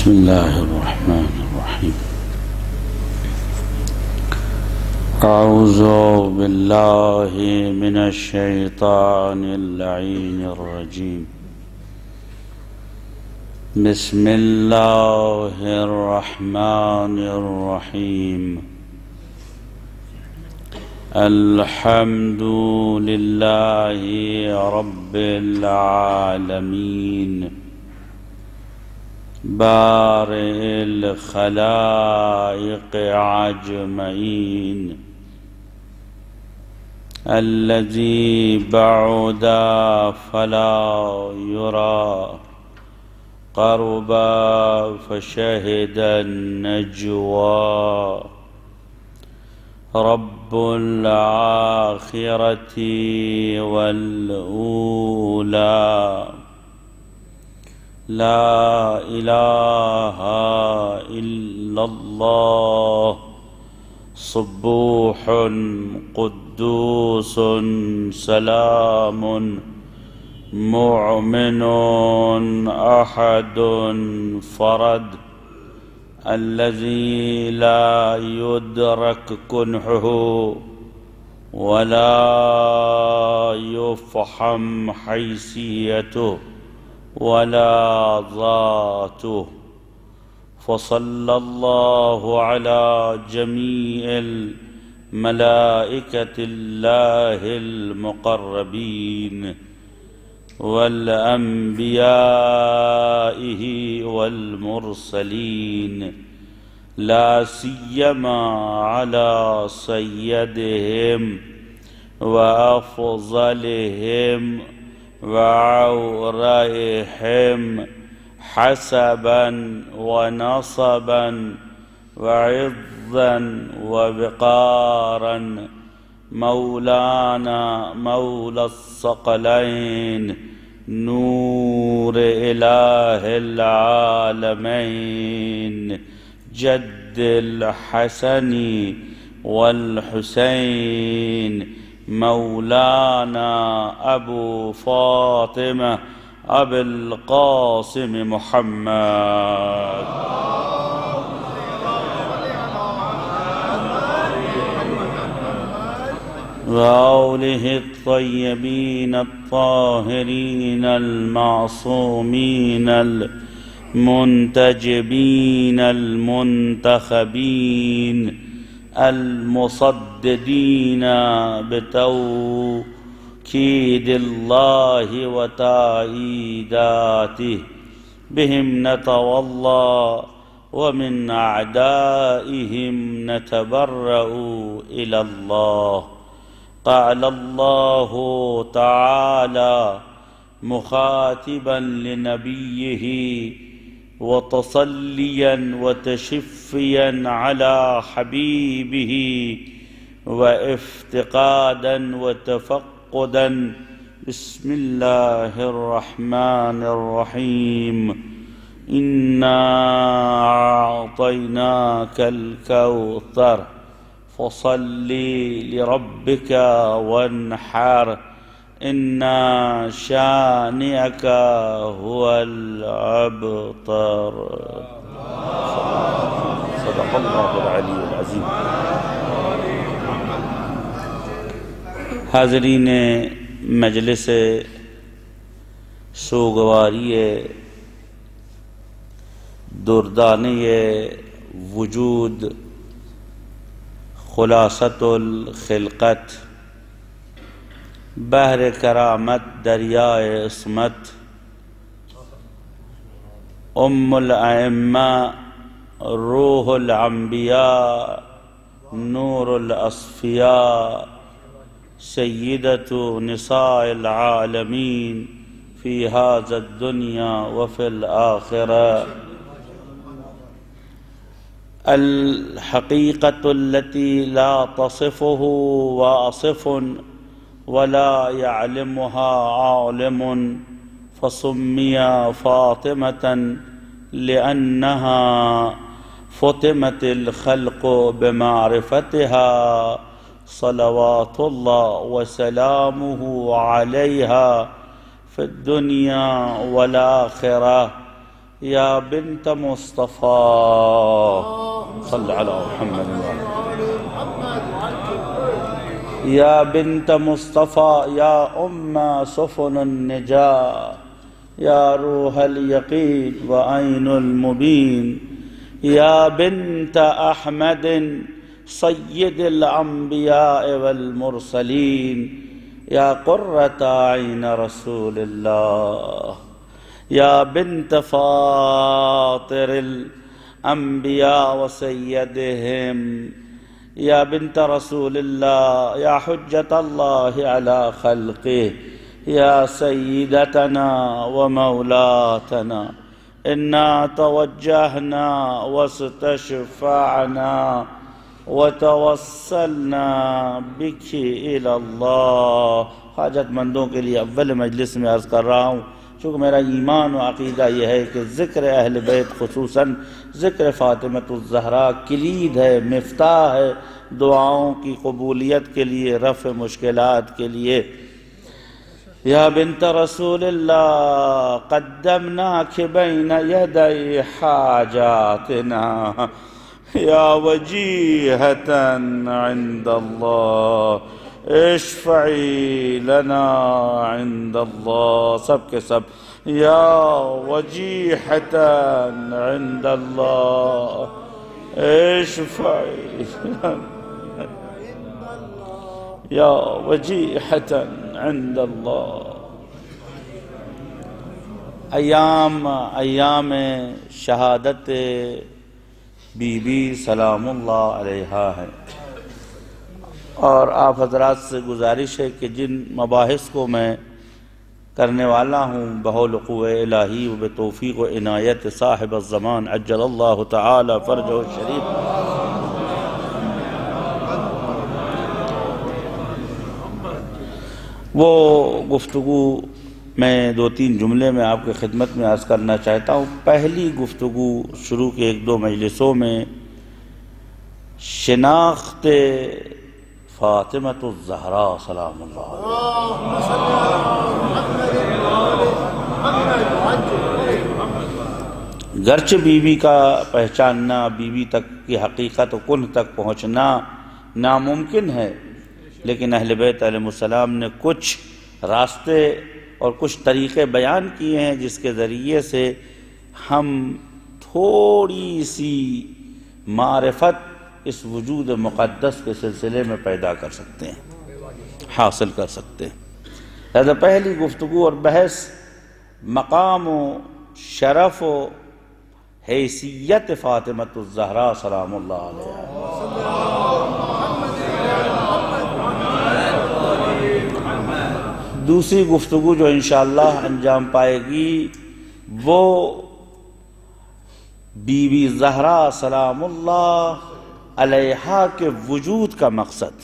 بسم الله الرحمن الرحيم. أعوذ بالله من الشيطان اللعين الرجيم. بسم الله الرحمن الرحيم. الحمد لله رب العالمين بارئ الخلائق أجمعين الذي بعد فلا يرى قرب فشهد النجوى رب الآخرة والأولى لا إله إلا الله صبوح قدوس سلام مؤمن أحد فرد الذي لا يدرك كنحه ولا يفهم حيثيته ولا ذاته، فصلى الله على جميع الملائكة الله المقربين والأنبيائه والمرسلين، لا سيما على سيدهم وأفضلهم وعورهم حسبا ونصبا وعظا وبقارا مولانا مولى الثقلين نور إله العالمين جد الحسن والحسين مولانا أبو فاطمة أبي القاسم محمد وآله الطيبين الطاهرين المعصومين المنتجبين المنتخبين المصددين بتوكيد الله وتأييداته، بهم نتولى ومن أعدائهم نتبرأ إلى الله. قال الله تعالى مخاطبا لنبيه وتصليا وتشفيا على حبيبه وافتقادا وتفقدا: بسم الله الرحمن الرحيم. إنا أعطيناك الكوثر فصل لربك وانحر إن شانئك هو الأبتر. صدق الله العلی العظیم. حاضرین مجلس سوگواری دردانه وجود خلاصت الخلقت بحر کرامت دریائے عصمت ام الائمہ روح الانبیاء نور الاصفیاء سیدۃ نساء العالمین فی هذا الدنیا وفی الآخرہ. الحقیقة التي لا تصفه واصف ولا يعلمها عالم، فسمي فاطمة لأنها فطمت الخلق بمعرفتها صلوات الله وسلامه عليها في الدنيا والآخرة. یا بنت مصطفى صل علی محمد یا بنت مصطفى یا سفن النجاة یا روح الیقین وعین المبین یا بنت احمد سید الانبیاء والمرسلین یا قرۃ عین رسول اللہ یا بنت فاطر الانبیاء وسیدہم یا بنت رسول اللہ یا حجت اللہ علی خلقہ یا سیدتنا ومولاتنا انا توجہنا واستشفعنا وتوسلنا بک الی اللہ. حاجت مندوں کے لیے اول مجلس میں عرض کر رہا ہوں، چونکہ میرا ایمان و عقیدہ یہ ہے کہ ذکر اہل بیت خصوصاً ذکر فاطمۃ الزہرا کلید ہے، مفتاح ہے دعاؤں کی قبولیت کے لیے، رفع مشکلات کے لیے. یا بنت رسول اللہ قدمناک بین یدی حاجاتنا یا وجیہۃ عند اللہ اشفعی لنا عند اللہ. سب کے سب یا وجیہۃ عند اللہ اشفعی یا وجیہۃ عند اللہ. ایام شہادت بی بی سلام اللہ علیہا ہے، اور آپ حضرات سے گزارش ہے کہ جن مباحث کو میں کرنے والا ہوں بحول قوہ الہی و بتوفیق و عنایت صاحب الزمان عجل اللہ تعالی فرجہ الشریف، وہ گفتگو میں 2-3 جملے میں آپ کی خدمت میں عرض کرنا چاہتا ہوں. پہلی گفتگو شروع کے 1-2 مجلسوں میں شناخت فاطمۃ الزہرا سلام اللہ علیہا. گرچہ بی بی کا پہچاننا، بی بی تک کی حقیقت و کنہ تک پہنچنا ناممکن ہے، لیکن اہل بیت علیہ السلام نے کچھ راستے اور کچھ طریقے بیان کیے ہیں جس کے ذریعے سے ہم تھوڑی سی معرفت اس وجود مقدس کے سلسلے میں پیدا کر سکتے ہیں، حاصل کر سکتے ہیں. لہذا پہلی گفتگو اور بحث مقام و شرف و حیثیت فاطمۃ الزہرا سلام اللہ علیہا. دوسری گفتگو جو انشاءاللہ انجام پائے گی وہ بی بی زہرا سلام اللہ علیہا کے وجود کا مقصد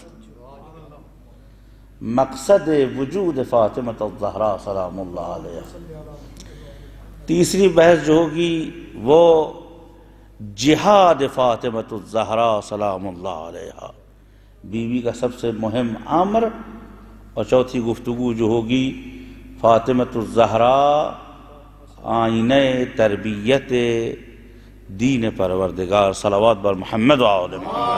وجود فاطمۃ الزہرا سلام اللہ علیہا. تیسری بحث جو ہوگی وہ جہاد فاطمۃ الزہرا سلام اللہ علیہا، بی بی کا سب سے مہم امر. اور چوتھی گفتگو جو ہوگی فاطمۃ الزہرا آئینہ تربیت دین پروردگار صلوات بر محمد و آل محمد.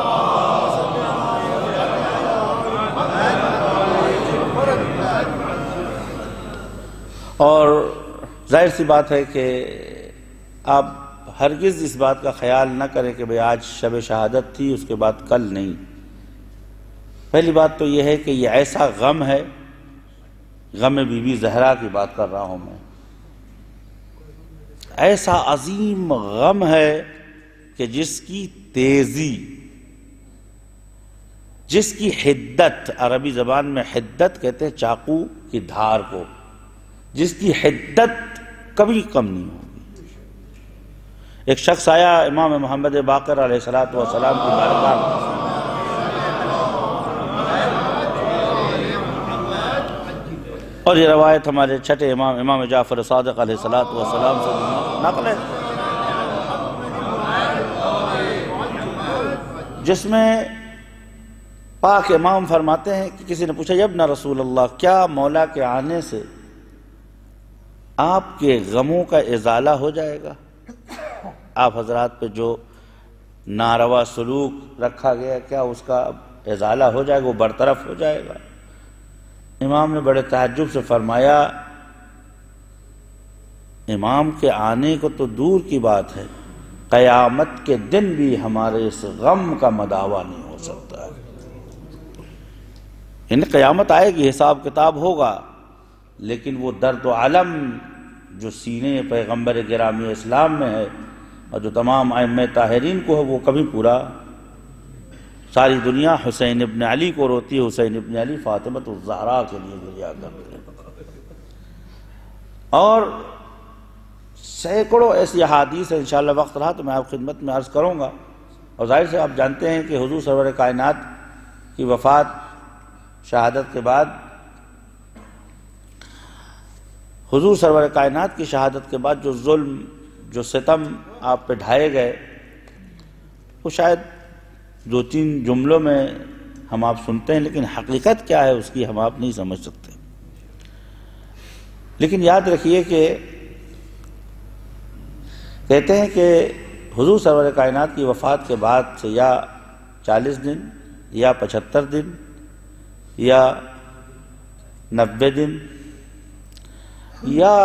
اور ظاہر سی بات ہے کہ آپ ہرگز اس بات کا خیال نہ کریں کہ بھئی آج شب شہادت تھی اس کے بعد کل نہیں. پہلی بات تو یہ ہے کہ یہ ایسا غم ہے، غم بی بی زہرا کی بات کر رہا ہوں میں، ایسا عظیم غم ہے کہ جس کی تیزی، جس کی حدت، عربی زبان میں حدت کہتے ہیں چاقو کی دھار کو، جس کی حدت کبھی کم نہیں ہوگی. ایک شخص آیا امام محمد باقر علیہ السلام کی بارگاہ میں، اور یہ روایت ہمارے چھٹے امام جعفر صادق علیہ السلام سے نقل ہے، جس میں پاک امام فرماتے ہیں کہ کسی نے پوچھا یا ابن رسول اللہ، کیا مولا کے آنے سے آپ کے غموں کا ازالہ ہو جائے گا؟ آپ حضرات پہ جو ناروا سلوک رکھا گیا کیا اس کا ازالہ ہو جائے گا، وہ برطرف ہو جائے گا؟ امام نے بڑے تعجب سے فرمایا امام کے آنے کو تو دور کی بات ہے، قیامت کے دن بھی ہمارے اس غم کا مداوع نہیں ہو سکتا ہے۔ یعنی قیامت آئے گی، حساب کتاب ہوگا، لیکن وہ درد و علم جو سینے پیغمبر گرامی اسلام میں ہے اور جو تمام ائمہ طاہرین کو ہے وہ کبھی پورا۔ ساری دنیا حسین ابن علی کو روتی ہے، حسین ابن علی فاطمۃ الزہرا کے لیے گریا کرتے ہیں، اور سینکڑوں ایسی احادیث ہیں۔ انشاءاللہ وقت رہا تو میں آپ خدمت میں عرض کروں گا، اور ظاہر سے آپ جانتے ہیں کہ حضور سرور کائنات کی وفات شہادت کے بعد، حضور سرور کائنات کی شہادت کے بعد جو ظلم جو ستم آپ پہ ڈھائے گئے وہ شاید دو تین جملوں میں ہم آپ سنتے ہیں، لیکن حقیقت کیا ہے اس کی ہم آپ نہیں سمجھ سکتے۔ لیکن یاد رکھیے کہ کہتے ہیں کہ حضور سرور کائنات کی وفات کے بعد سے یا 40 دن یا 75 دن یا 90 دن یا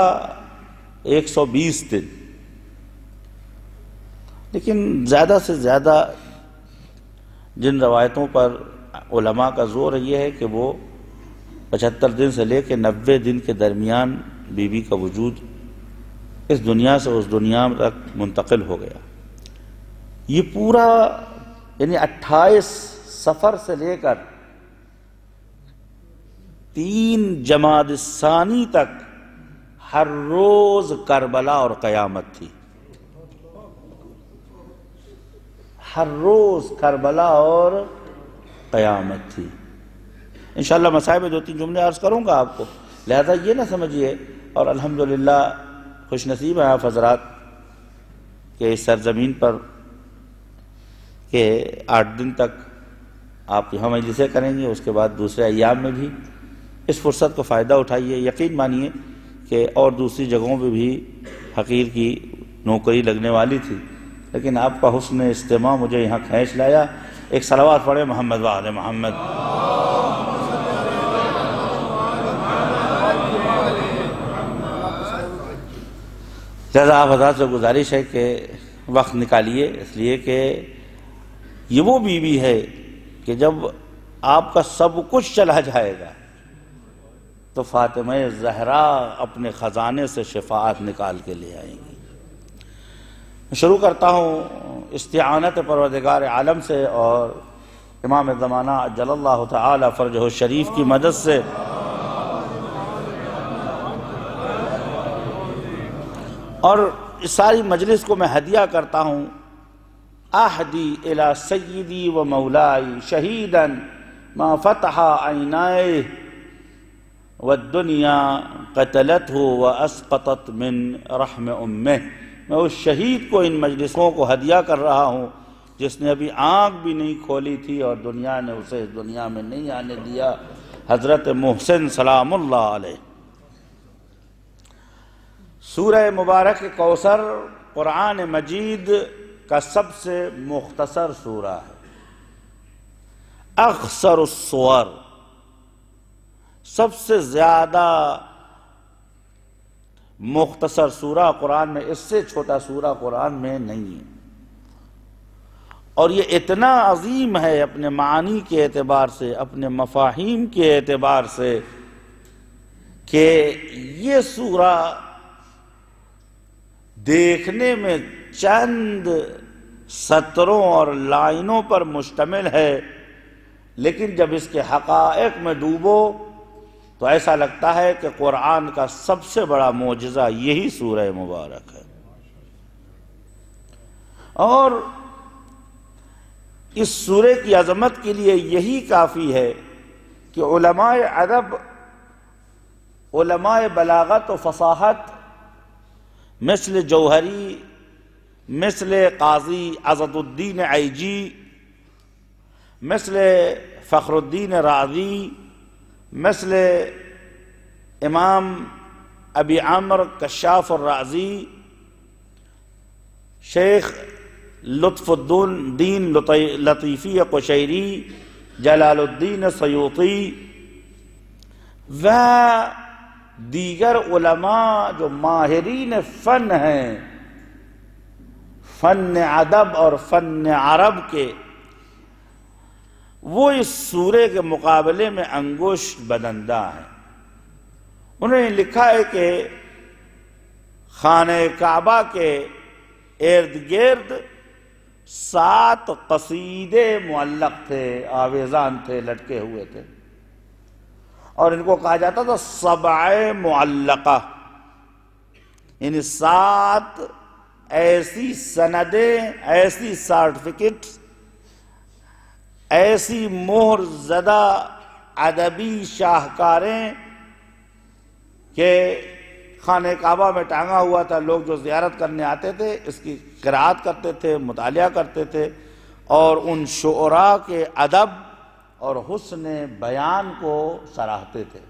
120 دن، لیکن زیادہ سے زیادہ جن روایتوں پر علماء کا زور یہ ہے کہ وہ 75 دن سے لے کے 90 دن کے درمیان بی بی کا وجود اس دنیا سے اس دنیا تک منتقل ہو گیا۔ یہ پورا یعنی 28 صفر سے لے کر 3 جمادی الثانی تک ہر روز کربلا اور قیامت تھی، ہر روز کربلا اور قیامت تھی۔ انشاءاللہ مسائل میں 2-3 جملے عرض کروں گا آپ کو، لہذا یہ نہ سمجھیے، اور الحمدللہ خوش نصیب ہیں آپ حضرات کہ اس سرزمین پر کہ 8 دن تک آپ یہاں مجلسیں کریں گے، اس کے بعد دوسرے ایام میں بھی اس فرصت کو فائدہ اٹھائیے۔ یقین مانیے کہ اور دوسری جگہوں پہ بھی حقیر کی نوکری لگنے والی تھی، لیکن آپ کا حسن استماع مجھے یہاں کھینچ لایا۔ ایک صلوات پڑھے محمد وآل محمد۔ لہذا آپ حضرات سے گزارش ہے کہ وقت نکالیے، اس لیے کہ یہ وہ بیوی ہے کہ جب آپ کا سب کچھ چلا جائے گا تو فاطمہ زہرا اپنے خزانے سے شفاعت نکال کے لے آئیں گی۔ شروع کرتا ہوں استعانت پروردگار عالم سے اور امام زمانہ عجل اللہ تعالی فرجہ الشریف کی مدد سے۔ اور اس ساری مجلس کو میں ہدیہ کرتا ہوں اہدی الی سیدی و مولائی شہیدا ما فتح عینائہ والدنیا قتلتہ واسقطت من رحم امہ۔ میں اس شہید کو ان مجلسوں کو ہدیہ کر رہا ہوں جس نے ابھی آنکھ بھی نہیں کھولی تھی اور دنیا نے اسے اس دنیا میں نہیں آنے دیا، حضرت محسن سلام اللہ علیہ۔ سورہ مبارک کوثر قرآن مجید کا سب سے مختصر سورہ ہے، اختصر السور، سب سے زیادہ مختصر سورہ قرآن میں، اس سے چھوٹا سورہ قرآن میں نہیں ہے، اور یہ اتنا عظیم ہے اپنے معانی کے اعتبار سے، اپنے مفاہیم کے اعتبار سے، کہ یہ سورہ دیکھنے میں چند سطروں اور لائنوں پر مشتمل ہے، لیکن جب اس کے حقائق میں ڈوبو تو ایسا لگتا ہے کہ قرآن کا سب سے بڑا معجزہ یہی سورہ مبارک ہے۔ اور اس سورہ کی عظمت کے لیے یہی کافی ہے کہ علماء ادب، علماء بلاغت و فصاحت مثل جوہری، مثل قاضی عضد الدین عیجی، مثل فخر الدین رازی، مثل امام ابی عمرو کشاف الرازی، شیخ لطف الدین لطیفی قشیری، جلال الدین سیوطی و دیگر علماء جو ماہرین فن ہیں، فن ادب اور فن عرب کے، وہ اس سورے کے مقابلے میں انگشت بدندہ ہیں۔ انہوں نے لکھا ہے کہ خانہ کعبہ کے ارد گرد 7 قصیدے معلق تھے، آویزان تھے، لٹکے ہوئے تھے، اور ان کو کہا جاتا تھا 7 معلقہ، یعنی 7 ایسی سندیں، ایسی سرٹیفکیٹس، ایسی مہر زدہ ادبی شاہکاریں کہ خانہ کعبہ میں ٹانگا ہوا تھا۔ لوگ جو زیارت کرنے آتے تھے اس کی قرأت کرتے تھے، مطالعہ کرتے تھے، اور ان شعراء کے ادب اور حسن بیان کو سراہتے تھے۔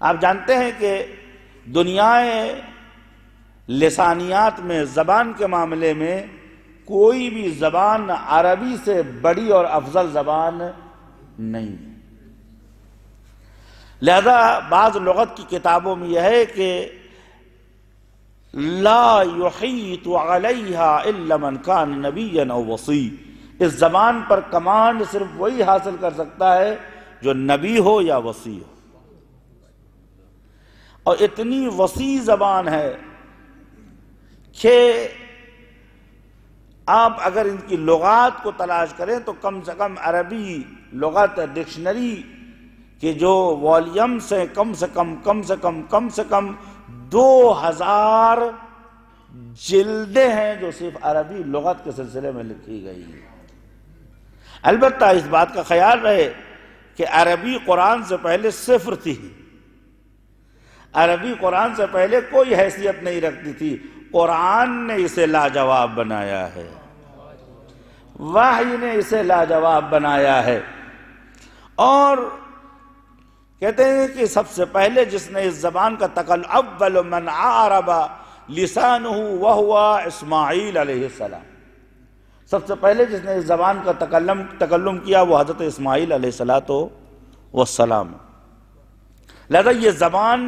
آپ جانتے ہیں کہ دنیا لسانیات میں، زبان کے معاملے میں، کوئی بھی زبان عربی سے بڑی اور افضل زبان نہیں ہے۔ لہذا بعض لغت کی کتابوں میں یہ ہے کہ لا یحیط علیہا الا من کان نبیا او وصی، اس زبان پر کمانڈ صرف وہی حاصل کر سکتا ہے جو نبی ہو یا وصی ہو، اور اتنی وسیع زبان ہے کہ آپ اگر ان کی لغات کو تلاش کریں تو کم سے کم عربی لغت ڈکشنری کہ جو والیومز ہیں، کم سے کم 2000 جلدیں ہیں جو صرف عربی لغت کے سلسلے میں لکھی گئی ہیں۔ البتہ اس بات کا خیال رہے کہ عربی قرآن سے پہلے صفر تھی، عربی قرآن سے پہلے کوئی حیثیت نہیں رکھتی تھی، قرآن نے اسے لاجواب بنایا ہے، وحی نے اسے لاجواب بنایا ہے۔ اور کہتے ہیں کہ سب سے پہلے جس نے اس زبان کا اول من عرب لسانہ وہو اسماعیل علیہ السلام، سب سے پہلے جس نے اس زبان کا تکلم کیا وہ حضرت اسماعیل علیہ السلام۔ لہذا یہ زبان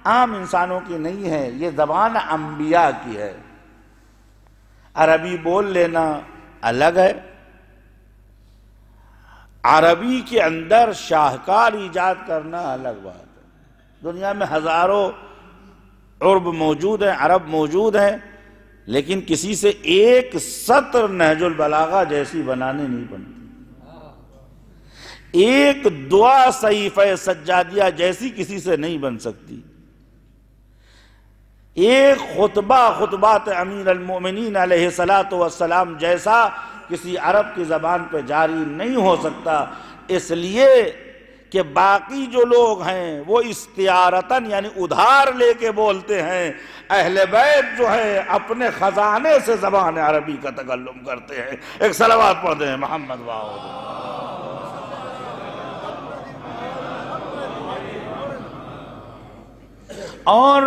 عام انسانوں کی نہیں ہے، یہ زبان انبیاء کی ہے۔ عربی بول لینا الگ ہے، عربی کے اندر شاہکار ایجاد کرنا الگ بات ہے۔ دنیا میں ہزاروں عرب موجود ہیں، عرب موجود ہیں، لیکن کسی سے ایک سطر نہج البلاغہ جیسی بنانے نہیں بنتی، ایک دعا صحیفہ سجادیہ جیسی کسی سے نہیں بن سکتی، ایک خطبات امیر المؤمنین علیہ السلام جیسا کسی عرب کی زبان پہ جاری نہیں ہو سکتا، اس لیے کہ باقی جو لوگ ہیں وہ استعارتاً یعنی ادھار لے کے بولتے ہیں، اہل بیت جو ہے اپنے خزانے سے زبان عربی کا تکلم کرتے ہیں۔ ایک صلوات پڑھتے ہیں محمد واؤ۔ اور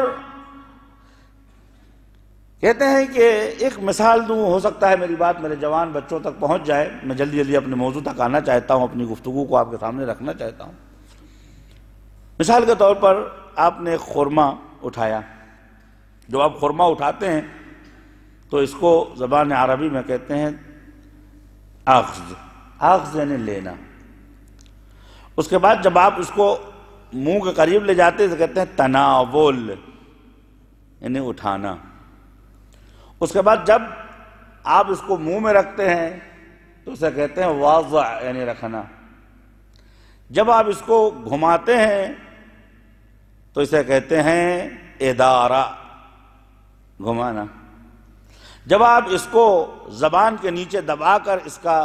کہتے ہیں کہ ایک مثال دوں، ہو سکتا ہے میری بات میرے جوان بچوں تک پہنچ جائے، میں جلدی اپنے موضوع تک آنا چاہتا ہوں، اپنی گفتگو کو آپ کے سامنے رکھنا چاہتا ہوں۔ مثال کے طور پر آپ نے خورما اٹھایا، جب آپ خورما اٹھاتے ہیں تو اس کو زبان عربی میں کہتے ہیں اخذ یعنی لینا۔ اس کے بعد جب آپ اس کو منہ کے قریب لے جاتے ہیں تو کہتے ہیں تناول یعنی اٹھانا۔ اس کے بعد جب آپ اس کو منہ میں رکھتے ہیں تو اسے کہتے ہیں وضع یعنی رکھنا۔ جب آپ اس کو گھماتے ہیں تو اسے کہتے ہیں ادارہ، گھمانا۔ جب آپ اس کو زبان کے نیچے دبا کر اس کا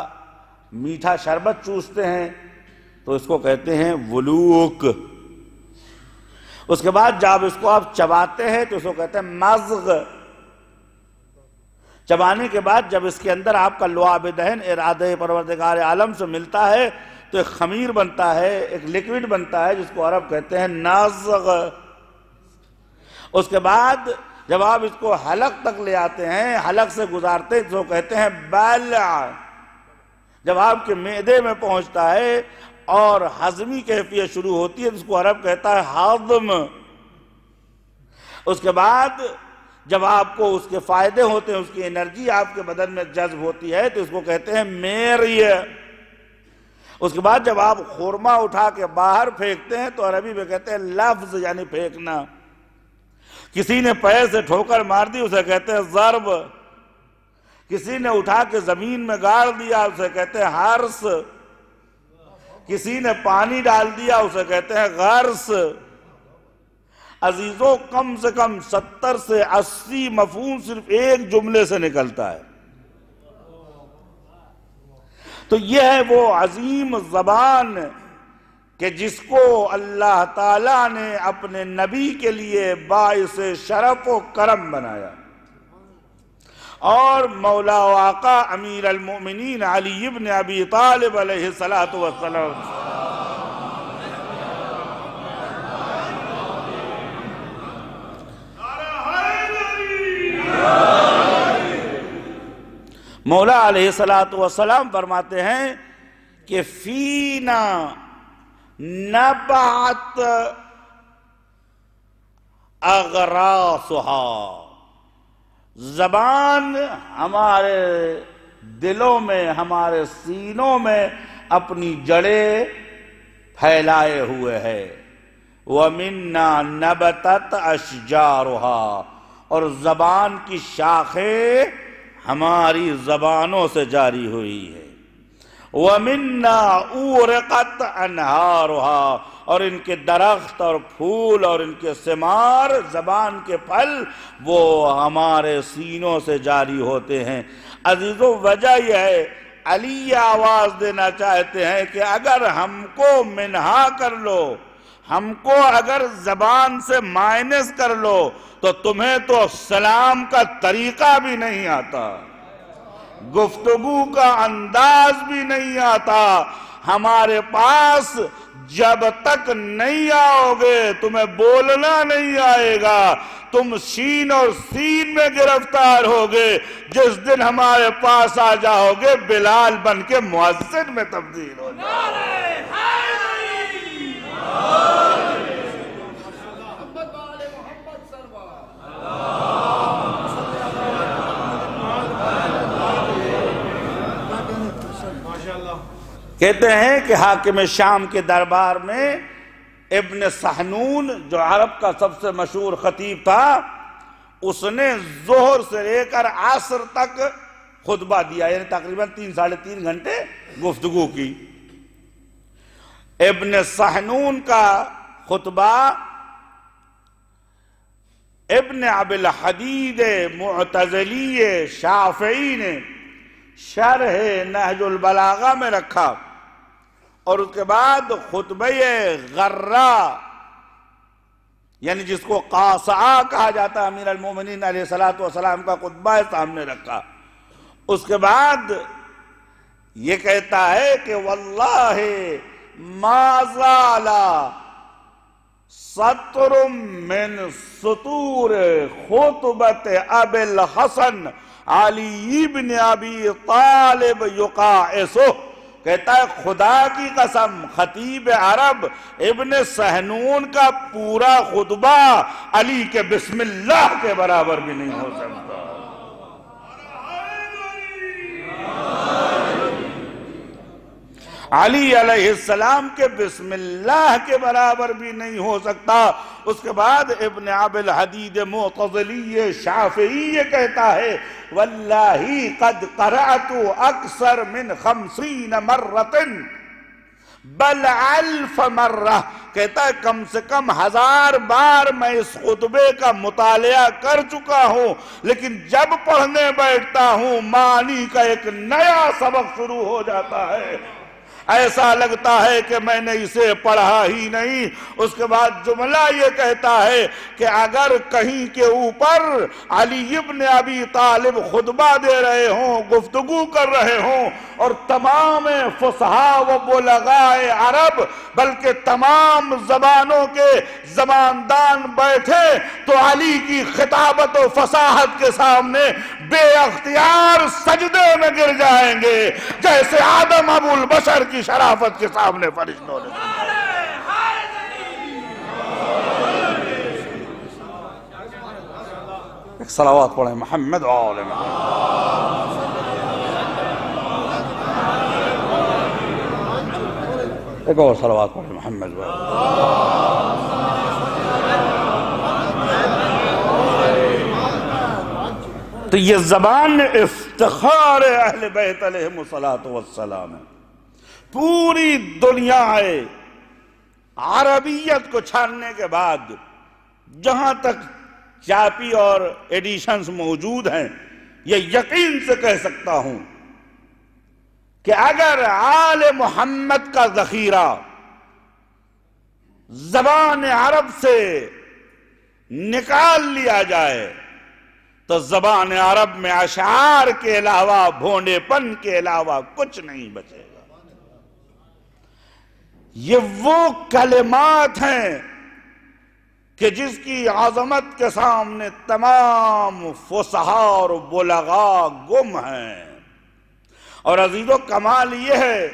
میٹھا شربت چوستے ہیں تو اس کو کہتے ہیں ولوک۔ اس کے بعد جب اس کو آپ چباتے ہیں تو اس کو کہتے ہیں مضغ۔ چبانے کے بعد جب اس کے اندر آپ کا لعاب دہن ارادہ پروردگار عالم سے ملتا ہے تو ایک خمیر بنتا ہے، ایک لیکوڈ بنتا ہے جس کو عرب کہتے ہیں نازغ۔ اس کے بعد جب آپ اس کو حلق تک لے آتے ہیں، حلق سے گزارتے ہیں تو کہتے ہیں بلع۔ جب آپ کے معدے میں پہنچتا ہے اور ہضمی کیفیت شروع ہوتی ہے تو اس کو عرب کہتا ہے ہضم۔ اس کے بعد جب آپ کو اس کے فائدے ہوتے ہیں، اس کی انرجی آپ کے بدن میں جذب ہوتی ہے تو اس کو کہتے ہیں میریہ۔ اس کے بعد جب آپ خورما اٹھا کے باہر پھینکتے ہیں تو عربی میں کہتے ہیں لفظ، یعنی پھینکنا۔ کسی نے پیر سے ٹھوکر مار دی اسے کہتے ہیں ضرب، کسی نے اٹھا کے زمین میں گاڑ دیا اسے کہتے ہیں حرس، کسی نے پانی ڈال دیا اسے کہتے ہیں غرس۔ عزیزوں، کم سے کم 70 سے 80 مفہوم صرف ایک جملے سے نکلتا ہے۔ تو یہ ہے وہ عظیم زبان کہ جس کو اللہ تعالیٰ نے اپنے نبی کے لیے باعث شرف و کرم بنایا، اور مولا و آقا امیر المؤمنین علی ابن ابی طالب علیہ السلام مولا علیہ السلام فرماتے ہیں کہ فینا نبعت اغراسها، زبان ہمارے دلوں میں، ہمارے سینوں میں اپنی جڑیں پھیلائے ہوئے ہے۔ وَمِنَّا نَبَتَتْ أَشْجَارُهَا، اور زبان کی شاخیں ہماری زبانوں سے جاری ہوئی ہے۔ وَمِنَّا أُورِقَتْ أَنْهَارُهَا، اور ان کے درخت اور پھول اور ان کے ثمار، زبان کے پھل، وہ ہمارے سینوں سے جاری ہوتے ہیں۔ عزیزو، وجہ یہ ہے، علی آواز دینا چاہتے ہیں کہ اگر ہم کو منہا کر لو، ہم کو اگر زبان سے مائنس کر لو تو تمہیں تو سلام کا طریقہ بھی نہیں آتا، گفتگو کا انداز بھی نہیں آتا۔ ہمارے پاس جب تک نہیں آؤ گے تمہیں بولنا نہیں آئے گا، تم شین اور سین میں گرفتار ہوگے۔ جس دن ہمارے پاس آ جاؤ گے بلال بن کے مؤذن میں تبدیل ہو جائے۔ کہتے ہیں کہ حاکم شام کے دربار میں ابن سحنون، جو عرب کا سب سے مشہور خطیب تھا، اس نے ظہر سے لے کر عصر تک خطبہ دیا، یعنی تقریباً 3-3.5 گھنٹے گفتگو کی۔ ابن سحنون کا خطبہ ابن ابی الحدید معتزلی شافعی نے شرح نہج البلاغہ میں رکھا، اور اس کے بعد خطبہ غرہ، یعنی جس کو قاصعہ کہا جاتا ہے، امیر المومنین علیہ السلام کا خطبہ سامنے رکھا۔ اس کے بعد یہ کہتا ہے کہ واللہ ما زال سطر من سطور خطبت ابی الحسن علی ابن ابی طالب یقاعسہ، کہتا ہے خدا کی قسم خطیب عرب ابن سحنون کا پورا خطبہ علی کے بسم اللہ کے برابر بھی نہیں ہو سکتا۔ علی علیہ السلام کے بسم اللہ کے برابر بھی نہیں ہو سکتا۔ اس کے بعد ابن ابی الحدید معتزلی شافعی یہ کہتا ہے واللہ قد قرأت اکثر من 50 مرۃ بل 1000 مرہ، کہتا ہے کم سے کم 1000 بار میں اس خطبے کا مطالعہ کر چکا ہوں، لیکن جب پڑھنے بیٹھتا ہوں معنی کا ایک نیا سبق شروع ہو جاتا ہے۔ ایسا لگتا ہے کہ میں نے اسے پڑھا ہی نہیں۔ اس کے بعد جملہ یہ کہتا ہے کہ اگر کہیں کے اوپر علی ابن ابی طالب خطبہ دے رہے ہوں، گفتگو کر رہے ہوں، اور تمام فصحاء و بلغاء عرب بلکہ تمام زبانوں کے زباندان بیٹھے تو علی کی خطابت و فصاحت کے سامنے بے اختیار سجدے میں گر جائیں گے، جیسے آدم ابو البشر کی شرافت کے سامنے فرشتوں نے۔ ایک صلوات پڑھیں محمد و آل محمد۔ ایک اور صلوات پڑھیں محمد و آل محمد۔ تو یہ زبان افتخار اہل بیت علیہم السلام ہے۔ پوری دنیا عربیت کو چھاننے کے بعد جہاں تک چاپی اور ایڈیشنز موجود ہیں، یہ یقین سے کہہ سکتا ہوں کہ اگر آل محمد کا ذخیرہ زبان عرب سے نکال لیا جائے تو زبان عرب میں اشعار کے علاوہ، بھونڈے پن کے علاوہ کچھ نہیں بچے گا۔ یہ وہ کلمات ہیں کہ جس کی عظمت کے سامنے تمام فصحاء اور بلغاء گم ہیں۔ اور عزیزو کمال یہ ہے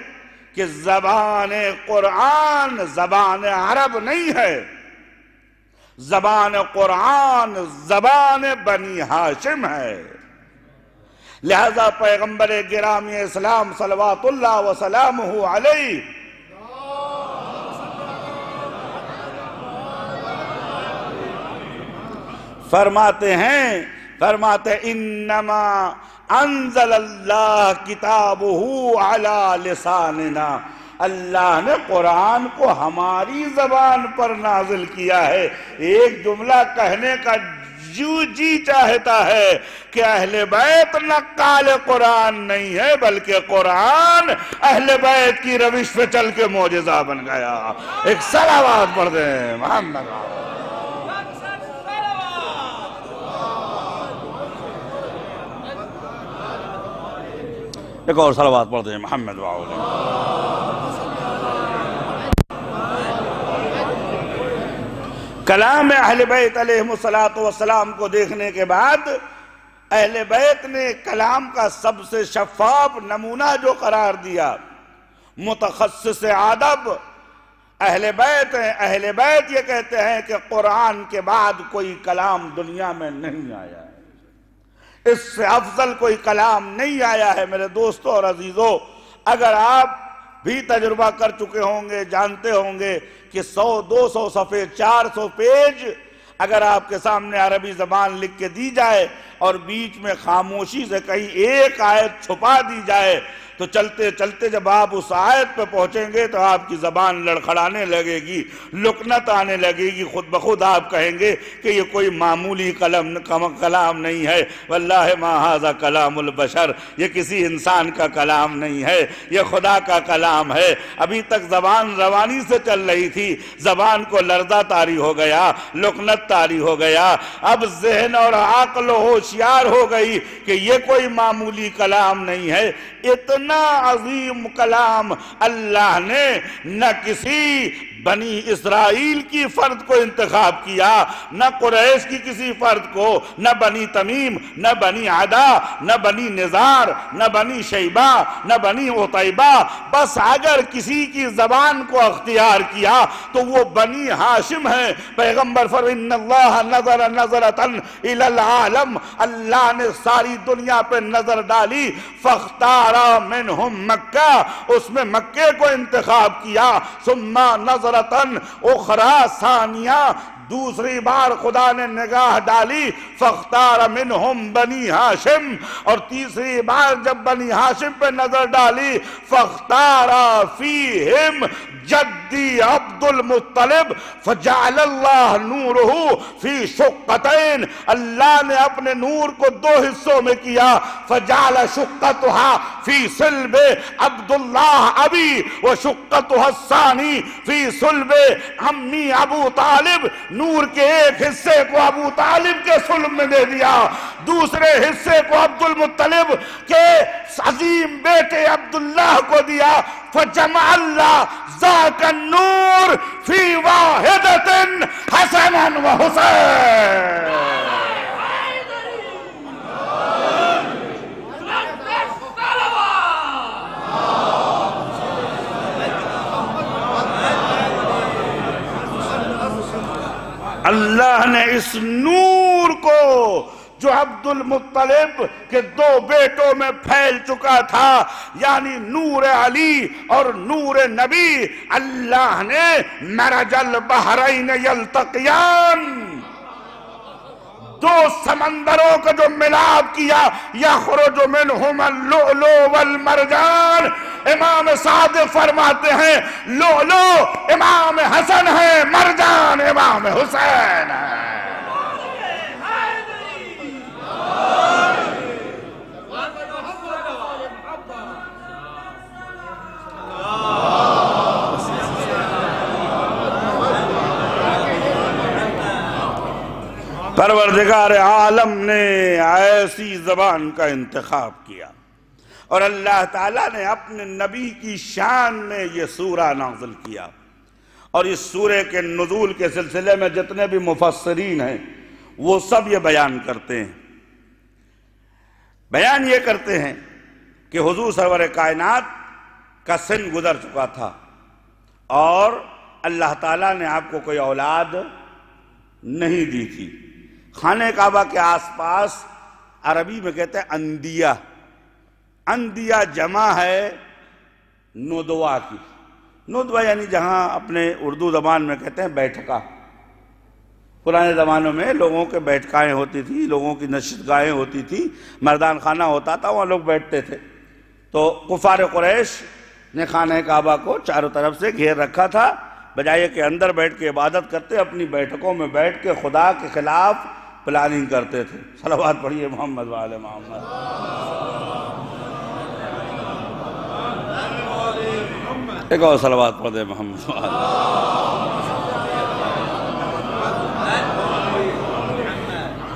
کہ زبان قرآن زبان عرب نہیں ہے، زبان قرآن زبان بنی ہاشم ہے۔ لہذا پیغمبر گرامی اسلام صلوات اللہ وسلامہ علیہ فرماتے ہیں انما انزل اللہ کتابہ علی لساننا، اللہ نے قرآن کو ہماری زبان پر نازل کیا ہے۔ ایک جملہ کہنے کا جی چاہتا ہے کہ اہل بیت نقال قرآن نہیں ہے، بلکہ قرآن اہل بیت کی روش پہ چل کے معجزہ بن گیا۔ ایک صلوات پڑھ دیں محمد۔ ایک اور صلوات پڑھ دیں محمد وعلی۔ کلام اہل بیت علیہم السلام کو دیکھنے کے بعد اہل بیت نے کلام کا سب سے شفاف نمونہ جو قرار دیا، متخصص ادب اہل بیت ہیں۔ اہل بیت یہ کہتے ہیں کہ قرآن کے بعد کوئی کلام دنیا میں نہیں آیا ہے، اس سے افضل کوئی کلام نہیں آیا ہے۔ میرے دوستو اور عزیزو، اگر آپ بھی تجربہ کر چکے ہوں گے، جانتے ہوں گے کہ 100-200 صفحے 400 پیج اگر آپ کے سامنے عربی زبان لکھ کے دی جائے اور بیچ میں خاموشی سے کہیں ایک آیت چھپا دی جائے تو چلتے چلتے جب آپ اس آیت پہ پہنچیں گے تو آپ کی زبان لڑکھڑانے لگے گی، لکنت آنے لگے گی، خود بخود آپ کہیں گے کہ یہ کوئی معمولی کلام نہیں ہے، واللہ ما ھذا کلام البشر، یہ کسی انسان کا کلام نہیں ہے، یہ خدا کا کلام ہے۔ ابھی تک زبان روانی سے چل رہی تھی، زبان کو لرزہ طاری ہو گیا، لکنت طاری ہو گیا، اب ذہن اور عقل ہوشیار ہو گئی کہ یہ کوئی معمولی کلام نہیں ہے۔ اتنا عظیم کلام اللہ نے نہ کسی بنی اسرائیل کی فرد کو انتخاب کیا، نہ قریش کی کسی فرد کو، نہ بنی تمیم، نہ بنی عدا، نہ بنی نزار، نہ بنی شیبہ، نہ بنی عطیبہ، بس اگر کسی کی زبان کو اختیار کیا تو وہ بنی ہاشم ہے۔ پیغمبر فرماتے ان اللہ نظر نظرۃ الی العالم، اللہ نے ساری دنیا پہ نظر ڈالی، فاختار منہم مکہ، اس میں مکے کو انتخاب کیا، ثم نظرۃ اخری ثانیہ، دوسری بار خدا نے نگاہ ڈالی فاختار منہم بنی ہاشم، اور تیسری بار جب بنی ہاشم پہ نظر ڈالی فاختار فیہم جدی عبد المطلب فجعل اللہ نورہ فی شقتین، اللہ نے اپنے نور کو دو حصوں میں کیا، فجعل شقتها فی صلب عبداللہ ابی وشقتها الثانی فی صلب امی ابو طالب، نور کے ایک حصے کو ابو طالب کے صلب میں دے دیا، دوسرے حصے کو عبد المطلب کے عظیم بیٹے عبداللہ کو دیا، فجمع اللہ ذاک النور فی واحدۃ حسنا و حسین۔ اللہ نے اس نور کو جو عبد المطلب کے دو بیٹوں میں پھیل چکا تھا، یعنی نور علی اور نور نبی، اللہ نے مرج البحرین یلتقیان، دو سمندروں کا جو ملاپ کیا، یخرج منہم اللؤلؤ والمرجان، امام صادق فرماتے ہیں لؤلؤ امام حسن ہے، مرجان امام حسین ہے۔ پروردگار عالم نے ایسی زبان کا انتخاب کیا، اور اللہ تعالیٰ نے اپنے نبی کی شان میں یہ سورہ نازل کیا، اور اس سورہ کے نزول کے سلسلے میں جتنے بھی مفسرین ہیں وہ سب یہ بیان کرتے ہیں، بیان یہ کرتے ہیں کہ حضور سرور کائنات کا سن گزر چکا تھا، اور اللہ تعالیٰ نے آپ کو کوئی اولاد نہیں دی تھی۔ خانہ کعبہ کے آس پاس عربی میں کہتے ہیں اندیہ، اندیہ جمع ہے ندوہ کی، ندوہ یعنی جہاں اپنے اردو زبان میں کہتے ہیں بیٹھکا۔ پرانے زمانوں میں لوگوں کے بیٹھکائیں ہوتی تھی، لوگوں کی نشست گاہیں ہوتی تھی، مردان خانہ ہوتا تھا، وہاں لوگ بیٹھتے تھے۔ تو کفار قریش نے خانہ کعبہ کو چاروں طرف سے گھیر رکھا تھا، بجائے کہ اندر بیٹھ کے عبادت کرتے، اپنی بیٹھکوں میں بیٹھ کے خدا کے خلاف پلاننگ کرتے تھے۔ صلوات پڑھیے محمد وآل محمد۔ ایک اور صلوات پڑھ دے محمد وآل۔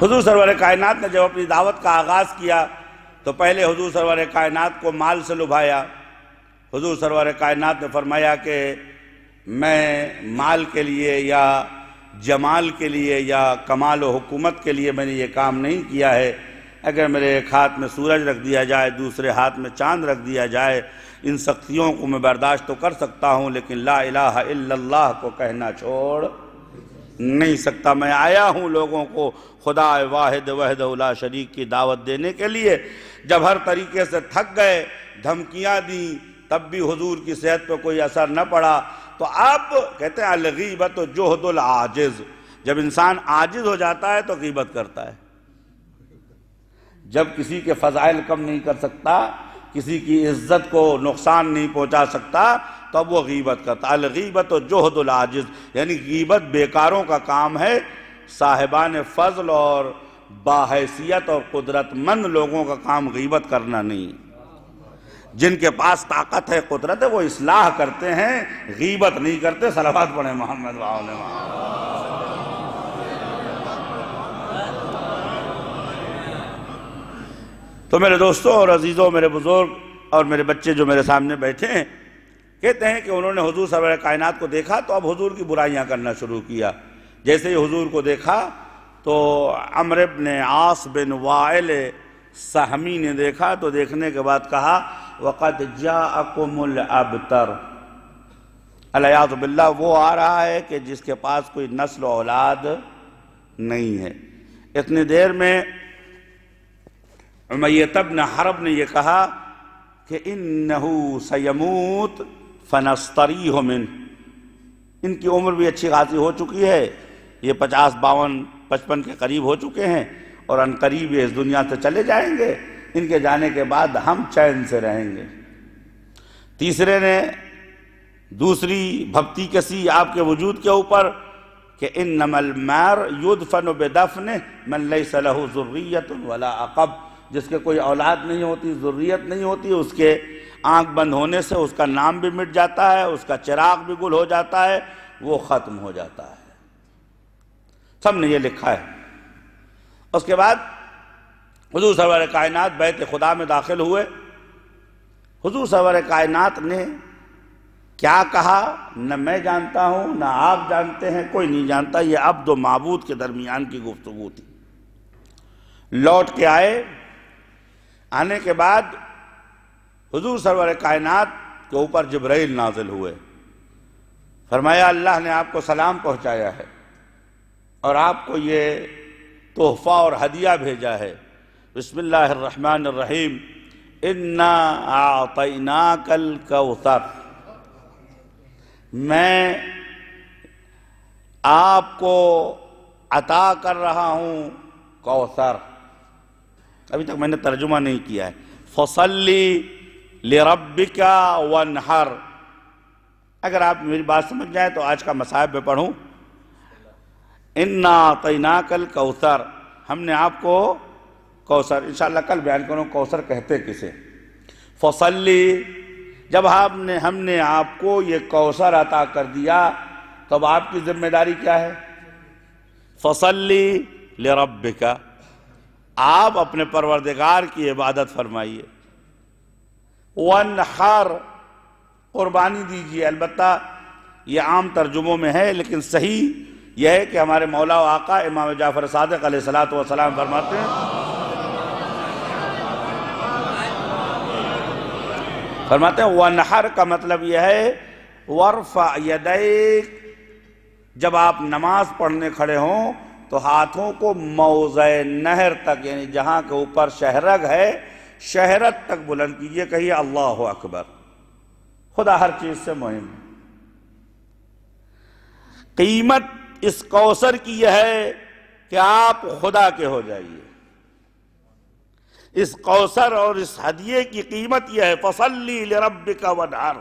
حضور سرور کائنات نے جب اپنی دعوت کا آغاز کیا تو پہلے حضور سرور کائنات کو مال سے لبھایا۔ حضور سرور کائنات نے فرمایا کہ میں مال کے لیے یا جمال کے لیے یا کمال و حکومت کے لیے میں نے یہ کام نہیں کیا ہے۔ اگر میرے ایک ہاتھ میں سورج رکھ دیا جائے، دوسرے ہاتھ میں چاند رکھ دیا جائے، ان سختیوں کو میں برداشت تو کر سکتا ہوں، لیکن لا الہ الا اللہ کو کہنا چھوڑ نہیں سکتا۔ میں آیا ہوں لوگوں کو خدا واحد وحدہ لا شریک کی دعوت دینے کے لیے۔ جب ہر طریقے سے تھک گئے، دھمکیاں دیں، تب بھی حضور کی صحت پہ کوئی اثر نہ پڑا، تو آپ کہتے ہیں الغیبت جہد العاجز، جب انسان عاجز ہو جاتا ہے تو غیبت کرتا ہے۔ جب کسی کے فضائل کم نہیں کر سکتا، کسی کی عزت کو نقصان نہیں پہنچا سکتا، تب وہ غیبت کرتا۔ الغیبت جہد العاجز، یعنی غیبت بیکاروں کا کام ہے، صاحبان فضل اور باحیثیت اور قدرت مند لوگوں کا کام غیبت کرنا نہیں۔ جن کے پاس طاقت ہے، قدرت ہے، وہ اصلاح کرتے ہیں، غیبت نہیں کرتے۔ صلوات پڑھیں محمد وآل محمد۔ تو میرے دوستوں اور عزیزوں، میرے بزرگ اور میرے بچے جو میرے سامنے بیٹھے ہیں، کہتے ہیں کہ انہوں نے حضور سرور کائنات کو دیکھا تو اب حضور کی برائیاں کرنا شروع کیا۔ جیسے ہی حضور کو دیکھا تو عمرو بن عاص بن وائل سہمی نے دیکھا، تو دیکھنے کے بعد کہا وَقَدْ جَاءَكُمُ الْأَبْتَرُ، العیاذ باللہ وہ آ رہا ہے کہ جس کے پاس کوئی نسل و اولاد نہیں ہے۔ اتنی دیر میں امیہ بن حرب نے یہ کہا کہ اِنَّهُ سَيَمُوتُ فَنَسْتَرِيهُ مِنْهُ، ان کی عمر بھی اچھی خاصی ہو چکی ہے، یہ 50 52 55 کے قریب ہو چکے ہیں اور ان قریب یہ اس دنیا سے چلے جائیں گے. ان کے جانے کے بعد ہم چین سے رہیں گے. تیسرے نے دوسری بھکتی کسی آپ کے وجود کے اوپر کہ انما المار یدفن بدفن من لیس له ذریۃ ولا عقب، جس کے کوئی اولاد نہیں ہوتی، ذریت نہیں ہوتی، اس کے آنکھ بند ہونے سے اس کا نام بھی مٹ جاتا ہے، اس کا چراغ بھی گل ہو جاتا ہے، وہ ختم ہو جاتا ہے. سب نے یہ لکھا ہے. اس کے بعد حضور سرور کائنات بیت خدا میں داخل ہوئے. حضور سرور کائنات نے کیا کہا نہ میں جانتا ہوں نہ آپ جانتے ہیں، کوئی نہیں جانتا. یہ عبد و معبود کے درمیان کی گفتگو تھی. لوٹ کے آئے. آنے کے بعد حضور سرور کائنات کے اوپر جبرائیل نازل ہوئے. فرمایا اللہ نے آپ کو سلام پہنچایا ہے اور آپ کو یہ تحفہ اور ہدیہ بھیجا ہے. بسم اللہ الرحمن الرحیم. انا اعطیناک الکوثر. میں آپ کو عطا کر رہا ہوں کوثر. ابھی تک میں نے ترجمہ نہیں کیا ہے. فصلی لربک وانحر. اگر آپ میری بات سمجھ جائیں تو آج کا مصاحب میں پڑھوں. انا اعطیناک الکوثر. ہم نے آپ کو کوثر، انشاءاللہ کل بیان کروں کوثر کہتے کسے. فصلی، جب ہم نے آپ کو یہ کوثر عطا کر دیا تو اب آپ کی ذمہ داری کیا ہے؟ فصلی لربک، آپ اپنے پروردگار کی عبادت فرمائیے. وانحر، قربانی دیجیے. البتہ یہ عام ترجموں میں ہے لیکن صحیح یہ ہے کہ ہمارے مولا و آقا امام جعفر صادق علیہ السلام فرماتے ہیں وانحر کا مطلب یہ ہے ورفع یدیک. جب آپ نماز پڑھنے کھڑے ہوں تو ہاتھوں کو موضع نہر تک، یعنی جہاں کے اوپر شہرگ ہے شہرت تک بلند کیجئے. کہیے اللہ اکبر. خدا ہر چیز سے مہم ہے. قیمت اس کوثر کی یہ ہے کہ آپ خدا کے ہو جائیے. اس کوثر اور اس ہدیے کی قیمت یہ ہے فصلی لربک وانحر.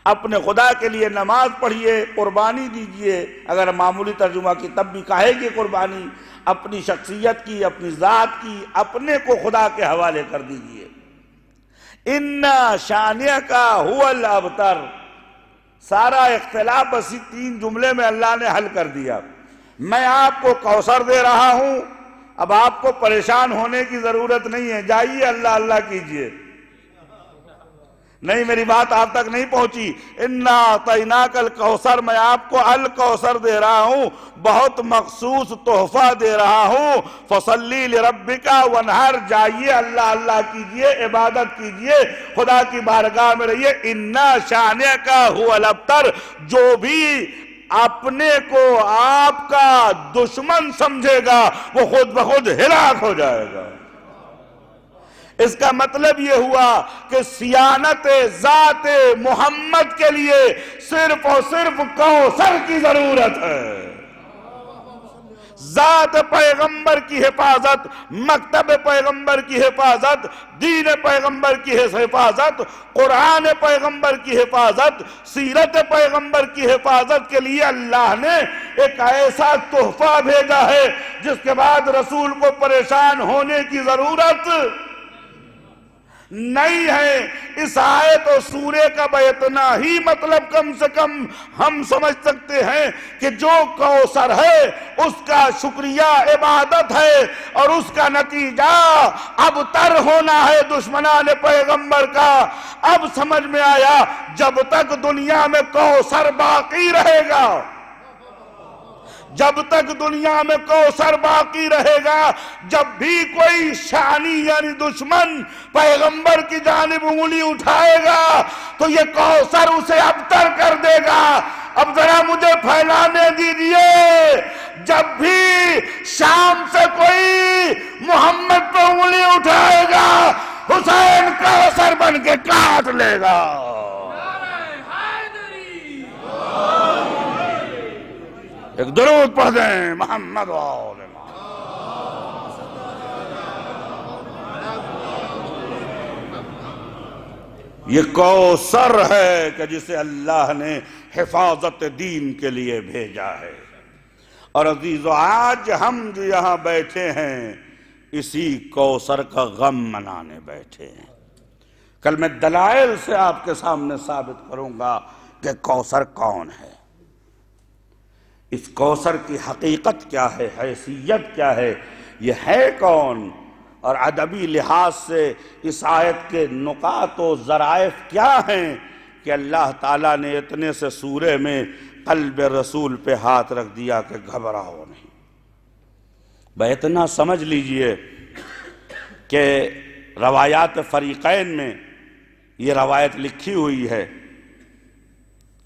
اپنے خدا کے لیے نماز پڑھیے، قربانی دیجئے. اگر معمولی ترجمہ کی تب بھی کہے گی قربانی. اپنی شخصیت کی، اپنی ذات کی، اپنے کو خدا کے حوالے کر دیجئے. اِنَّا شَانِعَكَ هُوَ الْأَبْتَرُ. سارا اختلاف اسی 3 جملے میں اللہ نے حل کر دیا. میں آپ کو کوثر دے رہا ہوں، اب آپ کو پریشان ہونے کی ضرورت نہیں ہے. جائیے اللہ اللہ کیجئے. نہیں، میری بات آپ تک نہیں پہنچی. اِنَّا اعْطَيْنَاكَ الْكَوْثَرَ، میں آپ کو الکوثر دے رہا ہوں، بہت مخصوص تحفہ دے رہا ہوں. فَصَلِّ لِرَبِّكَ وَانْحَرْ. جائیے اللہ اللہ کیجئے، عبادت کیجئے، خدا کی بارگاہ میں رہیے. اِنَّا شَانِعَكَ هُوَ الْأَبْتَرُ. جو بھی اپنے کو آپ کا دشمن سمجھے گا وہ خود بخود ہلاک ہو جائے گا. اس کا مطلب یہ ہوا کہ صیانت ذات محمد کے لیے صرف اور صرف کوثر کی ضرورت ہے. ذات پیغمبر کی حفاظت، مکتب پیغمبر کی حفاظت، دین پیغمبر کی حفاظت، قرآن پیغمبر کی حفاظت، سیرت پیغمبر کی حفاظت کے لیے اللہ نے ایک ایسا تحفہ بھیجا ہے جس کے بعد رسول کو پریشان ہونے کی ضرورت نہیں ہے. اس آیت و سورے کا اتنا ہی مطلب کم سے کم ہم سمجھ سکتے ہیں کہ جو کوثر ہے اس کا شکریہ عبادت ہے اور اس کا نتیجہ ابتر ہونا ہے دشمنان پیغمبر کا. اب سمجھ میں آیا جب تک دنیا میں کوثر باقی رہے گا، جب تک دنیا میں کوثر باقی رہے گا، جب بھی کوئی شانی یعنی دشمن پیغمبر کی جانب انگلی اٹھائے گا تو یہ کوثر اسے ابتر کر دے گا. اب ذرا مجھے پھیلانے دیجئے. جب بھی شام سے کوئی محمد پہ انگلی اٹھائے گا حسین کوثر بن کے کاٹ لے گا. ایک درود پڑھ دیں محمد و آل محمد۔ یہ کوثر ہے کہ جسے اللہ نے حفاظت دین کے لیے بھیجا ہے۔ اور عزیزو آج ہم جو یہاں بیٹھے ہیں اسی کوثر کا غم منانے بیٹھے ہیں۔ کل میں دلائل سے آپ کے سامنے ثابت کروں گا کہ کوثر کون ہے، اس کوثر کی حقیقت کیا ہے، حیثیت کیا ہے، یہ ہے کون، اور ادبی لحاظ سے اس آیت کے نکات و ظرائف کیا ہیں کہ اللہ تعالیٰ نے اتنے سے سورے میں قلب رسول پہ ہاتھ رکھ دیا کہ گھبراؤ نہیں۔ بھئی اتنا سمجھ لیجئے کہ روایات فریقین میں یہ روایت لکھی ہوئی ہے،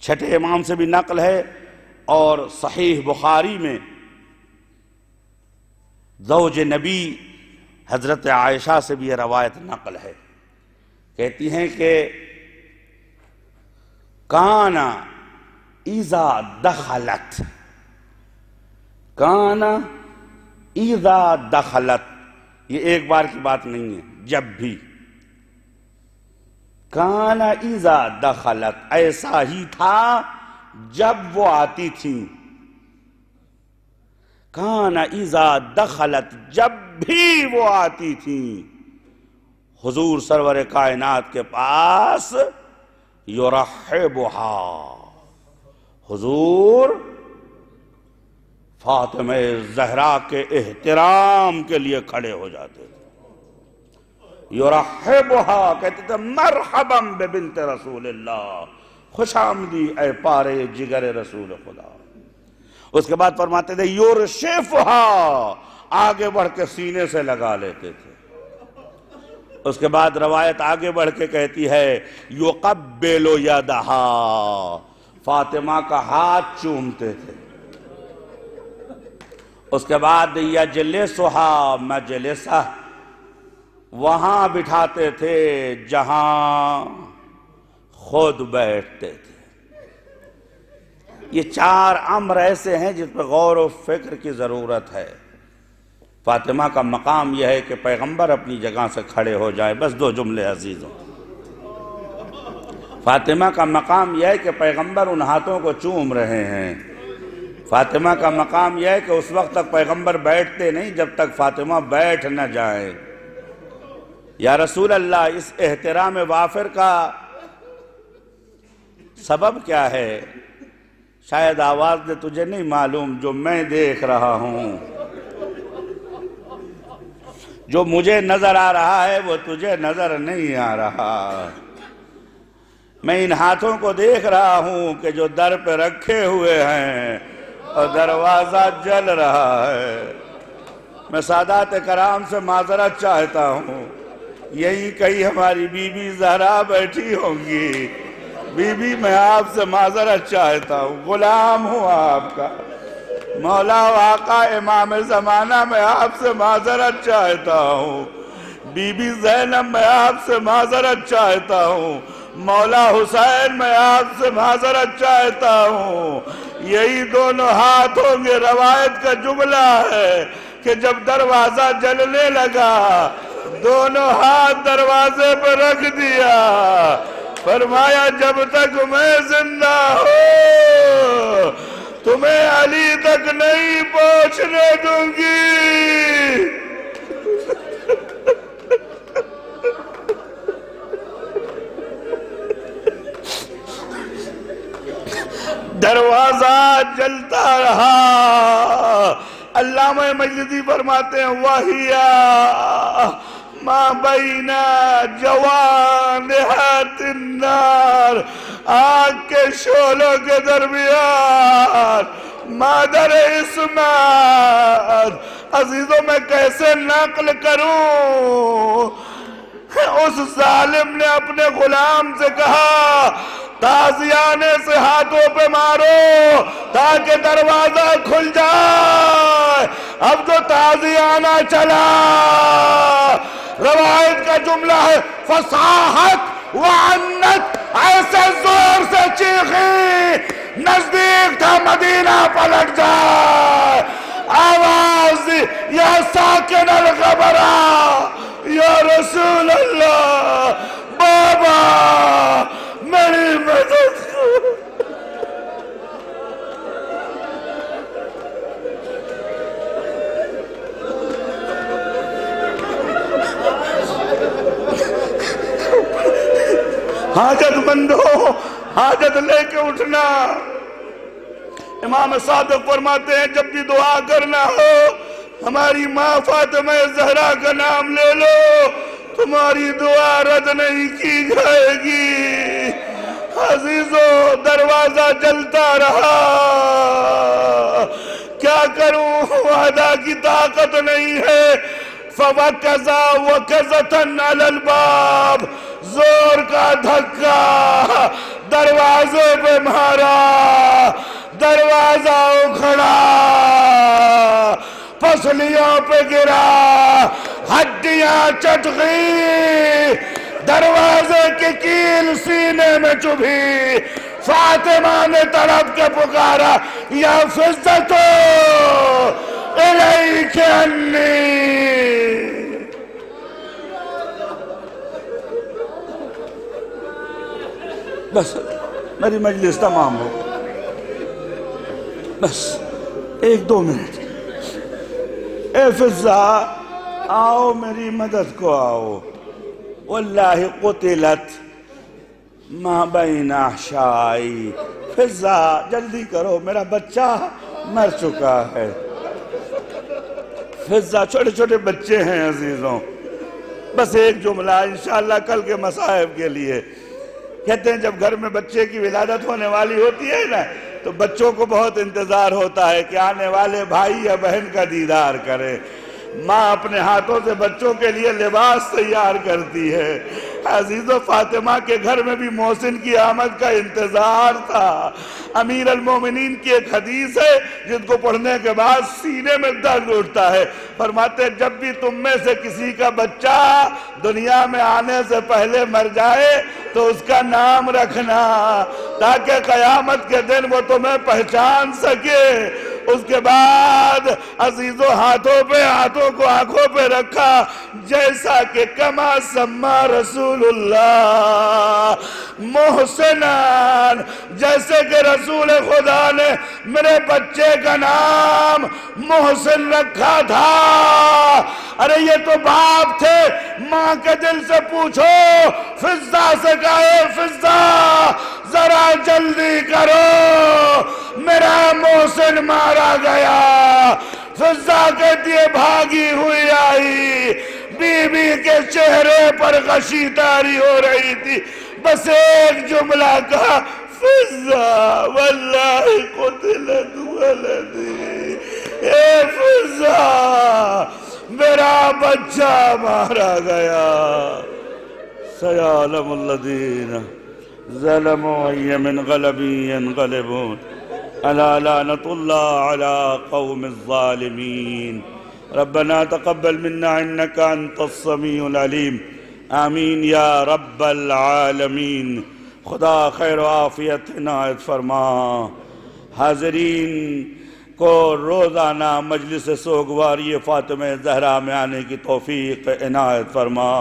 چھٹے امام سے بھی نقل ہے، اور صحیح بخاری میں زوج نبی حضرت عائشہ سے بھی یہ روایت نقل ہے، کہتی ہیں کہ کانا اذا دخلت، کانا اذا دخلت، یہ ایک بار کی بات نہیں ہے، جب بھی، کانا اذا دخلت، ایسا ہی تھا جب وہ آتی تھیں، کانا اذا دخلت، جب بھی وہ آتی تھیں حضور سرور کائنات کے پاس، یرحبھا، حضور فاطمہ زہرا کے احترام کے لیے کھڑے ہو جاتے تھے، یرحبھا، کہتے تھے مرحبا ببنت رسول اللہ، خوش آمدی اے پارے جگر رسول خدا۔ اس کے بعد فرماتے تھے یرشفھا، آگے بڑھ کے سینے سے لگا لیتے تھے۔ اس کے بعد روایت آگے بڑھ کے کہتی ہے یقبل یدہا، فاطمہ کا ہاتھ چومتے تھے۔ اس کے بعد یجلسھا مجلسہ، وہاں بٹھاتے تھے جہاں خود بیٹھتے تھے۔ یہ چار امر ایسے ہیں جس پہ غور و فکر کی ضرورت ہے۔ فاطمہ کا مقام یہ ہے کہ پیغمبر اپنی جگہ سے کھڑے ہو جائے، بس دو جملے عزیزوں۔ فاطمہ کا مقام یہ ہے کہ پیغمبر ان ہاتھوں کو چوم رہے ہیں۔ فاطمہ کا مقام یہ ہے کہ اس وقت تک پیغمبر بیٹھتے نہیں جب تک فاطمہ بیٹھ نہ جائیں۔ یا رسول اللہ، اس احترام وافر کا سبب کیا ہے؟ شاید آواز دے تجھے نہیں معلوم، جو میں دیکھ رہا ہوں، جو مجھے نظر آ رہا ہے وہ تجھے نظر نہیں آ رہا۔ میں ان ہاتھوں کو دیکھ رہا ہوں کہ جو در پہ رکھے ہوئے ہیں اور دروازہ جل رہا ہے۔ میں سادات کرام سے معذرت چاہتا ہوں، یہی کہیں ہماری بی بی زہرا بیٹھی ہوں گی۔ بی بی، میں آپ سے معذرت چاہتا ہوں، غلام ہوں آپ کا، مولا و آقا امام زمانہ، میں آپ سے معذرت چاہتا ہوں۔ بی بی زینب، میں آپ سے معذرت چاہتا ہوں۔ مولا حسین، میں آپ سے معذرت چاہتا ہوں۔ یہی دونوں ہاتھ ہوں گے۔ روایت کا جملہ ہے کہ جب دروازہ جلنے لگا دونوں ہاتھ دروازے پر رکھ دیا، فرمایا جب تک میں زندہ ہوں تمہیں علی تک نہیں پہنچنے دوں گی۔ دروازہ جلتا رہا۔ علامہ مجلسی فرماتے ہیں وَهِيَا مَا بَيْنَ جَوَانِحَةِ النَّارِ، آگ کے شعلوں کے درمیان مادر عصمت۔ عزیزوں، میں کیسے نقل کروں؟ اس ظالم نے اپنے غلام سے کہا تازیانے سے ہاتھوں پہ مارو تاکہ دروازہ کھل جائے۔ اب تو تازیانہ چلا، روایت کا جملہ ہے فصاحت وعنت، ایسے زور سے چیخی نزدیک تھا مدینہ پلٹ جائے. آواز دی یا ساکن الغبرا یا رسول اللہ بابا میری مدد کرو. حاجت مندو حاجت لے کے اٹھنا. امام صادق فرماتے ہیں جب بھی دعا کرنا ہو ہماری ماں فاطمہ زہرا کا نام لے لو, تمہاری دعا رد نہیں کی جائے گی. عزیزو دروازہ جلتا رہا, کیا کروں وعدہ کی طاقت نہیں ہے. فوکزا وکزتن علی الباب, زور کا دھکا دروازے پہ مارا, دروازہ اکھڑا, پسلیوں پہ گرا, ہڈیاں چٹ گئی, دروازے کی کیل سینے میں چبھی. فاطمہ نے تڑپ کے پکارا یا فزتو الیک انی. بس میری مجلس تمام ہو, بس 1-2 منٹ. اے فضا آؤ میری مدد کو آؤ. واللہ قتلت ما بین احشائی. فضا جلدی کرو میرا بچہ مر چکا ہے. فضا چھوٹے چھوٹے بچے ہیں عزیزوں. بس ایک جملہ انشاءاللہ کل کے مصائب کے لیے. کہتے ہیں جب گھر میں بچے کی ولادت ہونے والی ہوتی ہے نا تو بچوں کو بہت انتظار ہوتا ہے کہ آنے والے بھائی یا بہن کا دیدار کرے. ماں اپنے ہاتھوں سے بچوں کے لیے لباس تیار کرتی ہے. عزیزو فاطمہ کے گھر میں بھی محسن کی آمد کا انتظار تھا. امیر المومنین کی ایک حدیث ہے جن کو پڑھنے کے بعد سینے میں درد اٹھتا ہے. فرماتے ہیں جب بھی تم میں سے کسی کا بچہ دنیا میں آنے سے پہلے مر جائے تو اس کا نام رکھنا تاکہ قیامت کے دن وہ تمہیں پہچان سکے. اس کے بعد عزیزو ہاتھوں کو آنکھوں پہ رکھا جیسا کہ کما سما رسول اللہ محسنان, جیسے کہ رسول خدا نے میرے بچے کا نام محسن رکھا تھا. ارے یہ تو باپ تھے. ماں کے دل سے پوچھو, فضا سے کہے فضا ذرا جلدی کرو میرا محسن مارا گیا. فضا کہتی ہے بھاگی ہوئی آئی, بی بی کے چہرے پر غشی طاری ہو رہی تھی. بس ایک جملہ کہا فضا واللہ قتلت ولدی. اے فضا میرا بچہ مارا گیا. سیعلم الذین ظلموا ای منقلب ینقلبون الا لعنت اللہ علی قوم الظالمین. ربنا تقبل منا انک انت السمیع العلیم. آمین یا رب العالمین. خدا خیر و عافیت عنایت فرما. حاضرین کو روزانہ مجلس سوگواری فاطمہ زہرا میں آنے کی توفیق عنایت فرما.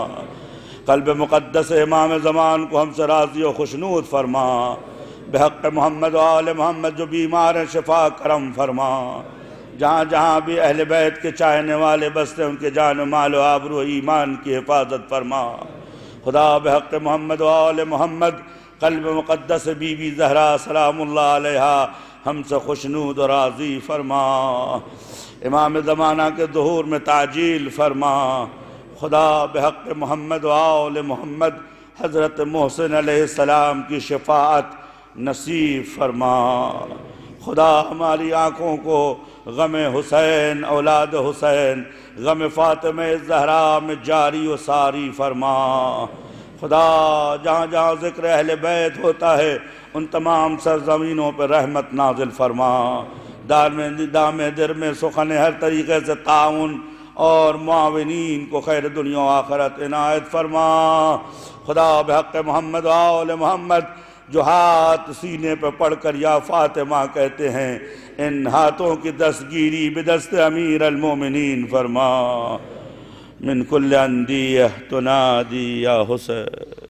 قلب مقدس امام زمان کو ہم سے راضی و خوشنود فرما. بحق محمد و آل محمد جو بیمار ہیں شفا کرم فرما. جہاں جہاں بھی اہل بیت کے چاہنے والے بستے ان کے جان و مال و آبرو و ایمان کی حفاظت فرما. خدا بحق محمد و آل محمد قلب مقدس بی بی زہرا سلام اللہ علیہا ہم سے خوشنود و راضی فرما. امام زمانہ کے ظہور میں تعجیل فرما. خدا بحق محمد و آل محمد حضرت محسن علیہ السلام کی شفاعت نصیب فرما. خدا ہماری آنکھوں کو غم حسین اولاد حسین غم فاطمہ زہرا میں جاری و ساری فرما. خدا جہاں جہاں ذکر اہل بیت ہوتا ہے ان تمام سرزمینوں پر رحمت نازل فرما. دام در میں سخن ہر طریقے سے تعاون اور معاونین کو خیر دنیا و آخرت عنایت فرما. خدا بحق محمد و آل محمد جو ہاتھ سینے پہ پڑھ کر یا فاطمہ کہتے ہیں، ان ہاتھوں کی دستگیری بدست امیر المومنین فرما۔ من کل اندیہ تنادی یا حسین۔